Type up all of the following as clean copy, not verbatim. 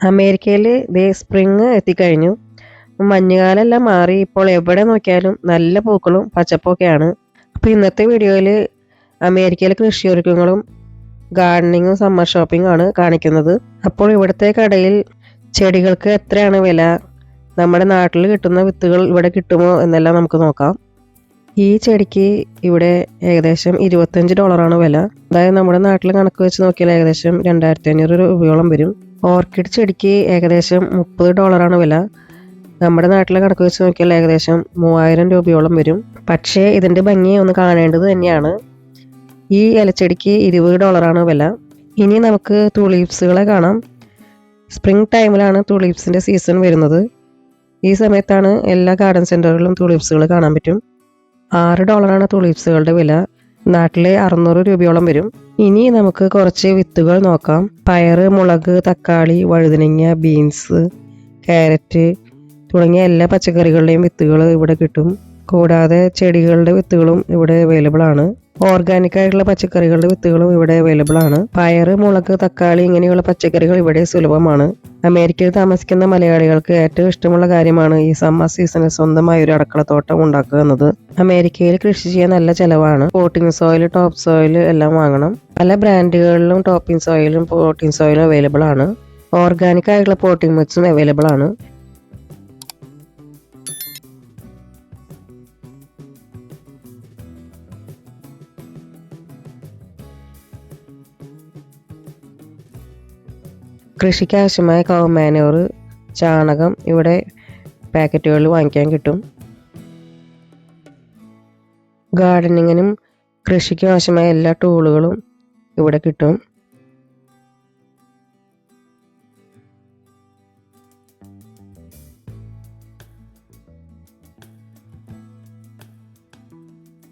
അമേരിക്കയിൽ ദേ സ്പ്രിങ് എത്തിക്കഴിഞ്ഞു. മഞ്ഞുകാലെല്ലാം മാറി ഇപ്പോൾ എവിടെ നോക്കിയാലും നല്ല പൂക്കളും പച്ചപ്പൊക്കെയാണ്. അപ്പോൾ ഇന്നത്തെ വീഡിയോയിൽ അമേരിക്കയിലെ കൃഷിയൊരുക്കങ്ങളും ഗാർഡനിങ്ങും സമ്മർ ഷോപ്പിംഗും ആണ് കാണിക്കുന്നത്. അപ്പോൾ ഇവിടുത്തെ കടയിൽ ചെടികൾക്ക് എത്രയാണ് വില, നമ്മുടെ നാട്ടിൽ കിട്ടുന്ന വിത്തുകൾ ഇവിടെ കിട്ടുമോ എന്നെല്ലാം നമുക്ക് നോക്കാം. ഈ ചെടിക്ക് ഇവിടെ ഏകദേശം $25 വില. അതായത് നമ്മുടെ നാട്ടിൽ കണക്ക് വെച്ച് നോക്കിയാൽ ഏകദേശം 2500 രൂപയോളം വരും. ഓർക്കിഡ് ചെടിക്ക് ഏകദേശം $30 വില. നമ്മുടെ നാട്ടിലെ കണക്ക് വെച്ച് നോക്കിയാൽ ഏകദേശം 3000 രൂപയോളം വരും. പക്ഷേ ഇതിൻ്റെ ഭംഗി ഒന്ന് കാണേണ്ടത് തന്നെയാണ്. ഈ ഇലച്ചെടിക്ക് $20 വില. ഇനി നമുക്ക് തുളീപ്സുകളെ കാണാം. സ്പ്രിംഗ് ടൈമിലാണ് തുളീപ്സിൻ്റെ സീസൺ വരുന്നത്. ഈ സമയത്താണ് എല്ലാ ഗാർഡൻ സെൻറ്ററുകളിലും തുളീപ്സുകൾ കാണാൻ പറ്റും. $6 തുളീപ്സുകളുടെ വില. നാട്ടിലെ 600 രൂപയോളം വരും. ഇനി നമുക്ക് കുറച്ച് വിത്തുകൾ നോക്കാം. പയറ്, മുളക്, തക്കാളി, വഴുതനങ്ങ, ബീൻസ്, ക്യാരറ്റ് തുടങ്ങിയ എല്ലാ പച്ചക്കറികളുടെയും വിത്തുകൾ ഇവിടെ കിട്ടും. കൂടാതെ ചെടികളുടെ വിത്തുകളും ഇവിടെ അവൈലബിൾ ആണ്. ഓർഗാനിക് ആയിട്ടുള്ള പച്ചക്കറികളുടെ വിത്തുകളും ഇവിടെ അവൈലബിൾ ആണ്. പയറ്, മുളക്, തക്കാളി ഇങ്ങനെയുള്ള പച്ചക്കറികൾ ഇവിടെ സുലഭമാണ്. അമേരിക്കയിൽ താമസിക്കുന്ന മലയാളികൾക്ക് ഏറ്റവും ഇഷ്ടമുള്ള കാര്യമാണ് ഈ സമ്മർ സീസണിൽ സ്വന്തമായി ഒരു അടുക്കളത്തോട്ടം ഉണ്ടാക്കുക എന്നത്. അമേരിക്കയിൽ കൃഷി ചെയ്യാൻ നല്ല ചെലവാണ്. പോട്ടിംഗ് സോയിൽ, ടോപ്പ് സോയിൽ എല്ലാം വാങ്ങണം. പല ബ്രാൻഡുകളിലും ടോപ്പിംഗ് സോയിലും പോട്ടിംഗ് സോയിലും അവൈലബിൾ ആണ്. ഓർഗാനിക് ആയിട്ടുള്ള പോട്ടിംഗ് മിക്സും അവൈലബിൾ ആണ്. കൃഷിക്ക് ആവശ്യമായ കൗ മാനുവർ, ചാണകം ഇവിടെ പാക്കറ്റുകളിൽ വാങ്ങിക്കാൻ കിട്ടും. ഗാർഡനിങ്ങിനും കൃഷിക്കും ആവശ്യമായ എല്ലാ ടൂളുകളും ഇവിടെ കിട്ടും.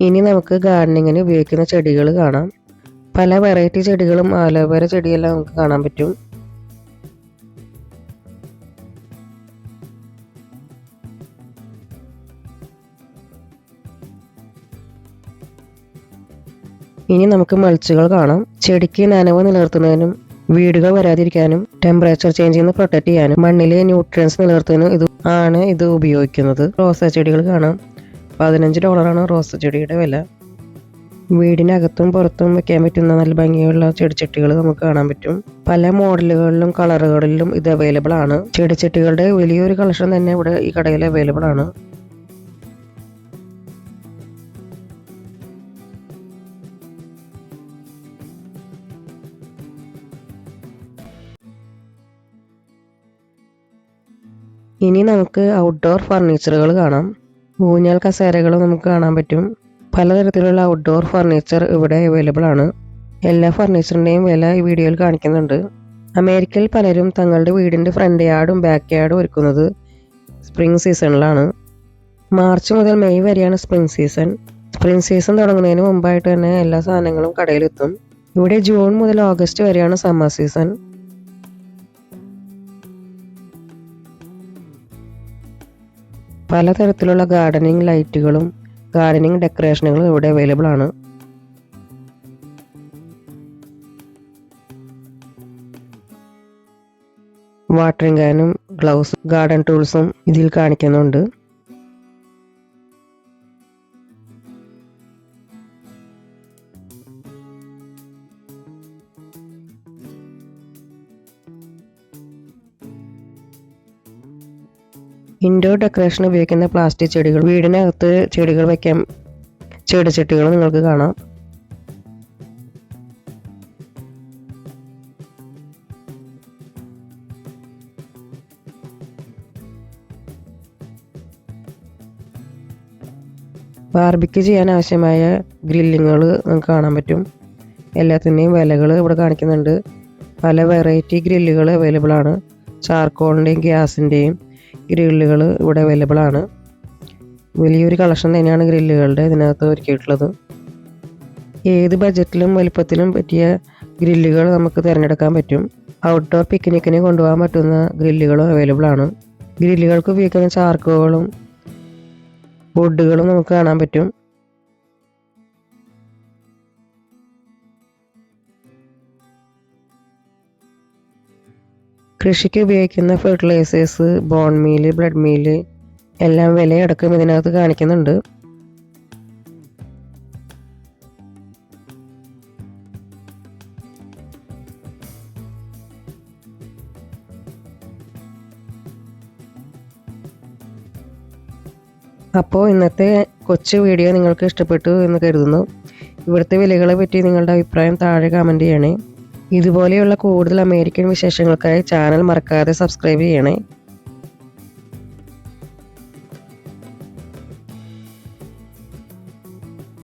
ഇനി നമുക്ക് ഗാർഡനിങ്ങിന് ഉപയോഗിക്കുന്ന ചെടികൾ കാണാം. പല വെറൈറ്റി ചെടികളും ആലോവേര ചെടിയെല്ലാം നമുക്ക് കാണാൻ പറ്റും. ഇനി നമുക്ക് മൾച്ചുകൾ കാണാം. ചെടിക്ക് നനവ് നിലനിർത്തുന്നതിനും വീടുകൾ വരാതിരിക്കാനും ടെമ്പറേച്ചർ ചേഞ്ചിൽ നിന്ന് പ്രൊട്ടക്ട് ചെയ്യാനും മണ്ണിലെ ന്യൂട്രിയൻസ് നിലനിർത്തുന്നതിനും ഇത് ഉപയോഗിക്കുന്നത്. റോസാ ചെടികൾ കാണാം. $15 റോസാ ചെടിയുടെ വില. വീടിനകത്തും പുറത്തും വെക്കാൻ പറ്റുന്ന നല്ല ഭംഗിയുള്ള ചെടിച്ചട്ടികൾ നമുക്ക് കാണാൻ പറ്റും. പല മോഡലുകളിലും കളറുകളിലും ഇത് അവൈലബിൾ ആണ്. ചെടിച്ചട്ടികളുടെ വലിയൊരു കളക്ഷൻ തന്നെ ഇവിടെ ഈ കടയിൽ അവൈലബിൾ ആണ്. ഇനി നമുക്ക് ഔട്ട്ഡോർ ഫർണിച്ചറുകൾ കാണാം. ഊഞ്ഞാൽ കസേരകൾ നമുക്ക് കാണാൻ പറ്റും. പലതരത്തിലുള്ള ഔട്ട്ഡോർ ഫർണിച്ചർ ഇവിടെ അവൈലബിൾ ആണ്. എല്ലാ ഫർണിച്ചറിൻ്റെയും വില ഈ വീഡിയോയിൽ കാണിക്കുന്നുണ്ട്. അമേരിക്കയിൽ പലരും തങ്ങളുടെ വീടിൻ്റെ ഫ്രണ്ട് യാർഡും ബാക്ക് യാർഡും ഒരുക്കുന്നത് സ്പ്രിംഗ് സീസണിലാണ്. മാർച്ച് മുതൽ മെയ് വരെയാണ് സ്പ്രിംഗ് സീസൺ. സ്പ്രിംഗ് സീസൺ തുടങ്ങുന്നതിന് മുമ്പായിട്ട് തന്നെ എല്ലാ സാധനങ്ങളും കടയിലെത്തും. ഇവിടെ ജൂൺ മുതൽ ഓഗസ്റ്റ് വരെയാണ് സമ്മർ സീസൺ. പലതരത്തിലുള്ള ഗാർഡനിങ് ലൈറ്റുകളും ഗാർഡനിങ് ഡെക്കറേഷനുകളും ഇവിടെ അവൈലബിൾ ആണ്. വാട്ടറിംഗ് ക്യാനും ഗ്ലൗസും ഗാർഡൻ ടൂൾസും ഇതിൽ കാണിക്കുന്നുണ്ട്. ഇൻഡോർ ഡെക്കറേഷൻ ഉപയോഗിക്കുന്ന പ്ലാസ്റ്റിക് ചെടികൾ, വീടിനകത്ത് ചെടികൾ വയ്ക്കാൻ ചെടിച്ചട്ടികൾ നിങ്ങൾക്ക് കാണാം. ബാർബിക്യൂ ചെയ്യാൻ ആവശ്യമായ ഗ്രില്ലിങ്ങുകൾ നമുക്ക് കാണാൻ പറ്റും. എല്ലാത്തിൻ്റെയും വിലകൾ ഇവിടെ കാണിക്കുന്നുണ്ട്. പല വെറൈറ്റി ഗ്രില്ലുകൾ അവൈലബിൾ ആണ്. ചാർക്കോളിൻ്റെയും ഗ്യാസിൻ്റെയും ഗ്രില്ലുകൾ ഇവിടെ അവൈലബിൾ ആണ്. വലിയൊരു കളക്ഷൻ തന്നെയാണ് ഗ്രില്ലുകളുടെ ഇതിനകത്ത് ഒരുക്കിയിട്ടുള്ളത്. ഏത് ബഡ്ജറ്റിലും വലുപ്പത്തിലും പറ്റിയ ഗ്രില്ലുകൾ നമുക്ക് തിരഞ്ഞെടുക്കാൻ പറ്റും. ഔട്ട്ഡോർ പിക്നിക്കിന് കൊണ്ടുപോകാൻ പറ്റുന്ന ഗ്രില്ലുകളും അവൈലബിൾ ആണ്. ഗ്രില്ലുകൾക്ക് ഉപയോഗിക്കുന്ന ചാർക്കോളും വുഡുകളും നമുക്ക് കാണാൻ പറ്റും. കൃഷിക്ക് ഉപയോഗിക്കുന്ന fertilisers, bone meal, blood meal എല്ലാം വിലയടക്കം ഇതിനകത്ത് കാണിക്കുന്നുണ്ട്. അപ്പോൾ ഇന്നത്തെ കൊച്ചു വീഡിയോ നിങ്ങൾക്ക് ഇഷ്ടപ്പെട്ടു എന്ന് കരുതുന്നു. ഇവിടുത്തെ വിലകളെ പറ്റി നിങ്ങളുടെ അഭിപ്രായം താഴെ കമൻറ്റ് ചെയ്യണേ. ഇതുപോലെയുള്ള കൂടുതൽ അമേരിക്കൻ വിശേഷങ്ങൾക്കായി ചാനൽ മറക്കാതെ സബ്സ്ക്രൈബ് ചെയ്യണേ.